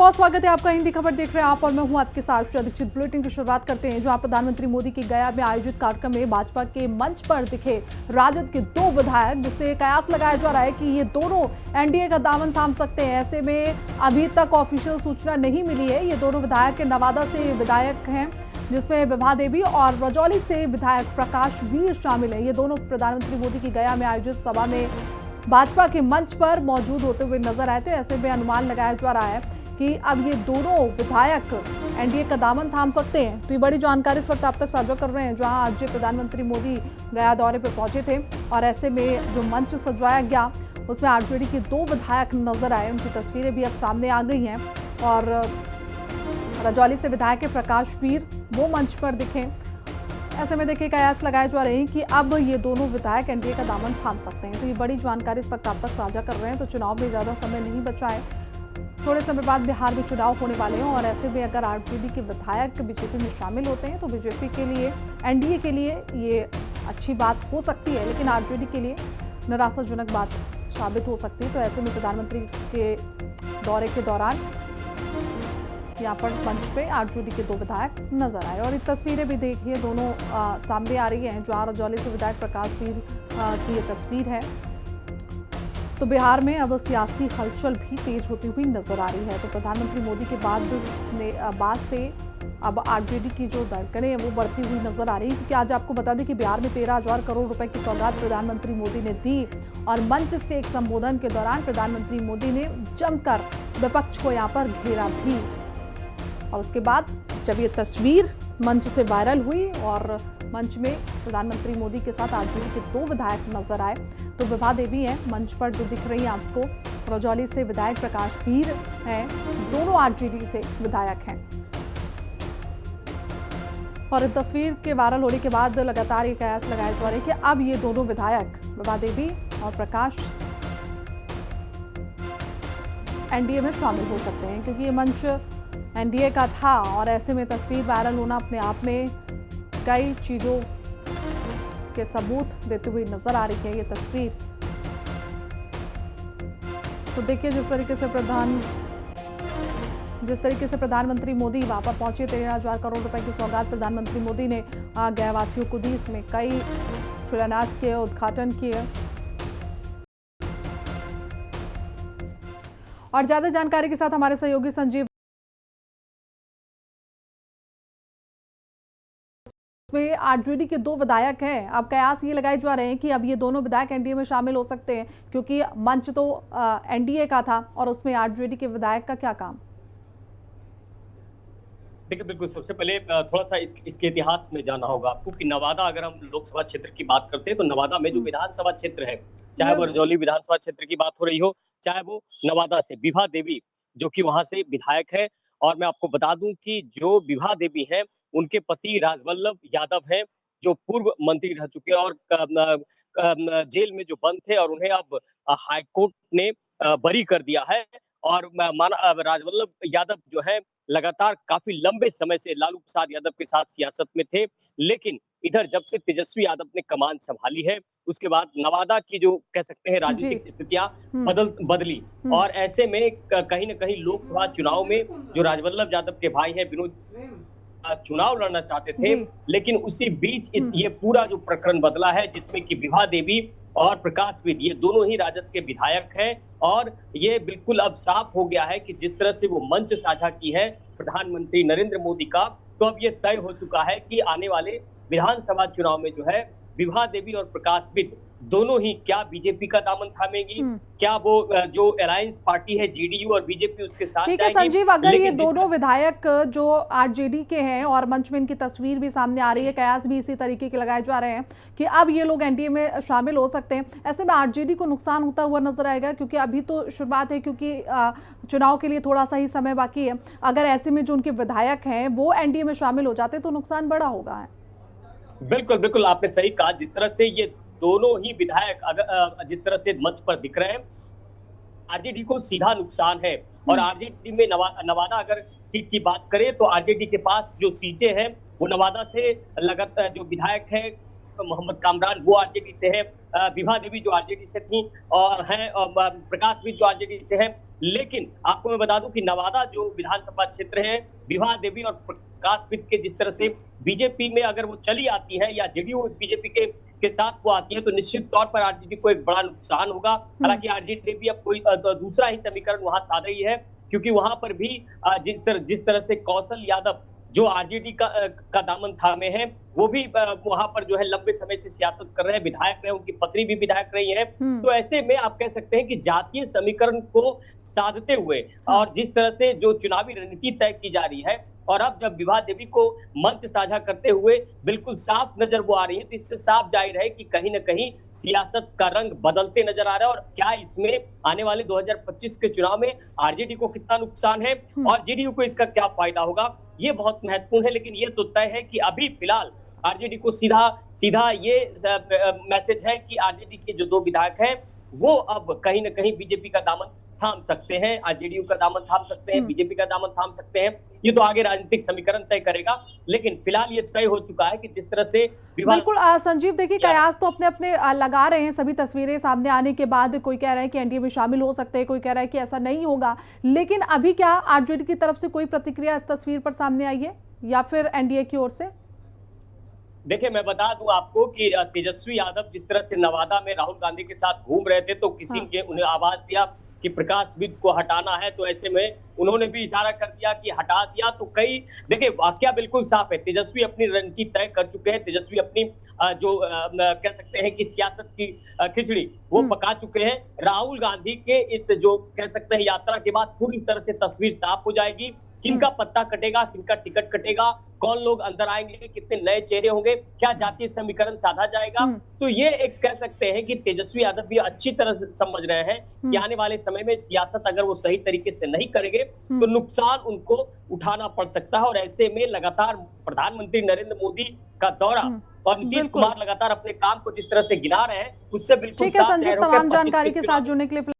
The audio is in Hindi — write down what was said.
बहुत स्वागत है आपका। हिंदी खबर देख रहे हैं आप और मैं हूं आपके साथ दीक्षित। बुलेटिन की शुरुआत करते हैं जहां प्रधानमंत्री मोदी की गया में आयोजित कार्यक्रम में भाजपा के मंच पर दिखे राजद के दो विधायक, जिससे कयास लगाया जा रहा है कि ये दोनों एनडीए का दामन थाम सकते हैं। ऐसे में अभी तक ऑफिशियल सूचना नहीं मिली है। ये दोनों विधायक नवादा से विधायक हैं, जिसमें विभा देवी और रजौली से विधायक प्रकाश वीर शामिल है। ये दोनों प्रधानमंत्री मोदी की गया में आयोजित सभा में भाजपा के मंच पर मौजूद होते हुए नजर आए थे। ऐसे में अनुमान लगाया जा रहा है कि अब ये दोनों विधायक एनडीए का दामन थाम सकते हैं। तो ये बड़ी जानकारी इस वक्त आप तक साझा कर रहे हैं, जहां आज प्रधानमंत्री मोदी गया दौरे पर पहुंचे थे और ऐसे में जो मंच सजाया गया उसमें आरजेडी के दो विधायक नजर आए। उनकी तस्वीरें भी अब सामने आ गई हैं और रजौली से विधायक प्रकाश वीर वो मंच पर दिखे। ऐसे में देखिए कयास लगाए जा रहे हैं कि अब ये दोनों विधायक एनडीए का दामन थाम सकते हैं। तो ये बड़ी जानकारी इस वक्त आप तक साझा कर रहे हैं। तो चुनाव में ज्यादा समय नहीं बचा है, थोड़े समय बाद बिहार में चुनाव होने वाले हैं और ऐसे में अगर आरजेडी के विधायक बीजेपी में शामिल होते हैं तो बीजेपी के लिए, एनडीए के लिए ये अच्छी बात हो सकती है, लेकिन आरजेडी के लिए निराशाजनक बात साबित हो सकती है। तो ऐसे में प्रधानमंत्री के दौरे के दौरान यहाँ पर मंच पे आरजेडी के दो विधायक नजर आए और ये तस्वीरें भी देखिए दोनों सामने आ रही हैं। जवाहर रजौली से विधायक प्रकाश वीर की ये तस्वीर है। तो बिहार में अब सियासी हलचल भी तेज होती हुई नजर आ रही है। तो प्रधानमंत्री मोदी के बाद से अब आरजेडी की जो धड़कनें हैं वो बढ़ती हुई नजर आ रही है, क्योंकि आज आपको बता दें कि बिहार में 13,000 करोड़ रुपए की सौगात प्रधानमंत्री मोदी ने दी और मंच से एक संबोधन के दौरान प्रधानमंत्री मोदी ने जमकर विपक्ष को यहाँ पर घेरा भी। और उसके बाद जब ये तस्वीर मंच से वायरल हुई और मंच में प्रधानमंत्री मोदी के साथ आरजेडी के दो विधायक नजर आए, तो विभा देवी हैं मंच पर जो दिख रही है आपको, रजौली से विधायक प्रकाश वीर हैं, दोनों आरजेडी से विधायक हैं। और तस्वीर के वायरल होने के बाद लगातार ये कयास लगाए जा रहे हैं कि अब ये दोनों विधायक विभा देवी और प्रकाश एनडीए में शामिल हो सकते हैं, क्योंकि ये मंच एनडीए का था और ऐसे में तस्वीर वायरल होना अपने आप में कई चीजों के सबूत देते हुए नजर आ रही है ये तस्वीर। तो देखिए जिस तरीके से प्रधानमंत्री मोदी वहां पर पहुंचे, 13,000 करोड़ रुपए की सौगात प्रधानमंत्री मोदी ने गयावासियों को दी। इसमें कई शिलान्यास किए, उद्घाटन किए। और ज्यादा जानकारी के साथ हमारे सहयोगी संजीव में आरजेडी के दो विधायक हैं। अब कयास ये लगाए जा रहे हैं कि अब ये दोनों विधायक एनडीए में शामिल हो सकते हैं, क्योंकि मंच तो एनडीए का था और उसमें आरजेडी के विधायक का क्या काम। देखिए बिल्कुल, सबसे पहले थोड़ा सा इसके इतिहास में जानना होगा आपको कि नवादा, अगर हम लोकसभा क्षेत्र की बात करते हैं तो नवादा में जो विधानसभा क्षेत्र है, चाहे वो रजौली विधानसभा क्षेत्र की बात हो रही हो, चाहे वो नवादा से विभा देवी जो कि वहां से विधायक है। और मैं आपको बता दूं कि जो विभा देवी हैं, उनके पति राजवल्लभ यादव हैं, जो पूर्व मंत्री रह चुके हैं और जेल में जो बंद थे और उन्हें अब हाईकोर्ट ने बरी कर दिया है। और माना राजवल्लभ यादव जो है लगातार काफी लंबे समय से लालू प्रसाद यादव के साथ सियासत में थे, लेकिन इधर जब से तेजस्वी यादव ने कमान संभाली है, उसके बाद नवादा की जो कह सकते हैं जी। राजनीतिक स्थितियां बदली। और ऐसे में कहीं न कहीं लोकसभा चुनाव में जो राजवल्लभ यादव के भाई हैं विनोद चुनाव लड़ना चाहते थे, जी। लेकिन उसी बीच ये पूरा जो प्रकरण बदला है, जिसमें कि विभा देवी और प्रकाश वीर ये दोनों ही राजद के विधायक हैं। और ये बिल्कुल अब साफ हो गया है कि जिस तरह से वो मंच साझा की है प्रधानमंत्री नरेंद्र मोदी का, तो अब ये तय हो चुका है कि आने वाले विधानसभा चुनाव में जो है विभा देवी और प्रकाश वीर दोनों ही क्या बीजेपी का दामन थामेगी, क्या वो जो अलायंस पार्टी है जेडीयू और बीजेपी उसके साथ ठीक है जाएगी। संजीव, अगर ये लेकिन दोनों विधायक जो आरजेडी के हैं और मंच में इनकी तस्वीर भी सामने आ रही है, कयास भी इसी तरीके के लगाए जा रहे हैं कि अब ये लोग एनडीए में शामिल हो सकते हैं, ऐसे में आरजेडी को नुकसान होता हुआ नजर आएगा, क्योंकि अभी तो शुरुआत है, क्योंकि चुनाव के लिए थोड़ा सा ही समय बाकी है। अगर ऐसे में जो उनके विधायक हैं वो एनडीए में शामिल हो जाते तो नुकसान बड़ा होगा। बिल्कुल, बिल्कुल, आपने सही कहा। जिस तरह से ये दोनों ही विधायक अगर जिस तरह से मंच पर दिख रहे हैं, आरजेडी को सीधा नुकसान है। और आरजेडी में नवादा अगर सीट की बात करें तो आरजेडी के पास जो सीटें हैं वो नवादा से लगातार जो विधायक है मोहम्मद कामरान वो आरजेडी से है, विभा देवी जो आरजेडी से थी और हैं, प्रकाश भी जो आरजेडी से है। लेकिन आपको मैं बता दूं कि नवादा जो विधानसभा क्षेत्र है, विभा देवी और प्रकाश पित के जिस तरह से बीजेपी में अगर वो चली आती है या जेडीयू बीजेपी के साथ वो आती है, तो निश्चित तौर पर आरजेडी को एक बड़ा नुकसान होगा। हालांकि आरजेडी भी अब कोई दूसरा ही समीकरण वहां साध रही है, क्योंकि वहां पर भी जिस तरह से कौशल यादव जो आरजेडी का दामन थामे हैं, वो भी वहां पर जो है लंबे समय से सियासत कर रहे हैं, विधायक रहे, उनकी पत्नी भी विधायक रही है। तो ऐसे में आप कह सकते हैं कि जातीय समीकरण को साधते हुए और जिस तरह से जो चुनावी रणनीति तय की जा रही है, और अब जब विभा देवी को मंच साझा करते हुए बिल्कुल साफ नजर वो आ रही है, तो इससे साफ जाहिर है कि कहीं ना कहीं सियासत का रंग बदलते नजर आ रहा है। और क्या इसमें आने वाले 2025 के चुनाव में आरजेडी को कितना नुकसान है और जेडीयू को इसका क्या फायदा होगा, ये बहुत महत्वपूर्ण है। लेकिन ये तो तय है कि अभी फिलहाल आरजेडी को सीधा सीधा ये मैसेज है कि आरजेडी के जो 2 विधायक हैं वो अब कहीं ना कहीं बीजेपी का दामन थाम सकते हैं, जेडीयू का दामन थाम सकते हैं, बीजेपी का दामन थाम सकते हैं। ये तो आगे राजनीतिक समीकरण तय करेगा, लेकिन फिलहाल ये तय हो चुका है कि जिस तरह से बिल्कुल संजीव, देखिए कयास तो अपने अपने लगा रहे हैं, सभी तस्वीरें सामने आने के बाद कोई कह रहा है कि एनडीए में शामिल हो सकते हैं, कोई कह रहा है कि ऐसा नहीं होगा। लेकिन अभी क्या आरजेडी की तरफ से कोई प्रतिक्रिया इस तस्वीर पर सामने आई है या फिर एनडीए की ओर से? देखिए, मैं बता दूं आपको कि तेजस्वी यादव जिस तरह से नवादा में राहुल गांधी के साथ घूम रहे थे, तो किसी ने उन्हें आवाज दिया कि प्रकाश विद को हटाना है, तो ऐसे में उन्होंने भी इशारा कर दिया कि हटा दिया। तो कई देखिए वाकया बिल्कुल साफ है, तेजस्वी अपनी रणनीति तय कर चुके हैं, तेजस्वी अपनी जो कह सकते हैं कि सियासत की खिचड़ी वो पका चुके हैं। राहुल गांधी के इस जो कह सकते हैं यात्रा के बाद पूरी तरह से तस्वीर साफ हो जाएगी, किनका पत्ता कटेगा, किनका टिकट कटेगा, कौन लोग अंदर आएंगे, कितने नए चेहरे होंगे, क्या जातीय समीकरण साधा जाएगा। तो ये एक कह सकते हैं कि तेजस्वी यादव भी अच्छी तरह से समझ रहे हैं कि आने वाले समय में सियासत अगर वो सही तरीके से नहीं करेंगे तो नुकसान उनको उठाना पड़ सकता है। और ऐसे में लगातार प्रधानमंत्री नरेंद्र मोदी का दौरा और नीतीश कुमार लगातार अपने काम को जिस तरह से गिना रहे हैं, उससे बिल्कुल ठीक है संजीव, तमाम जानकारी के साथ जुड़ने के लिए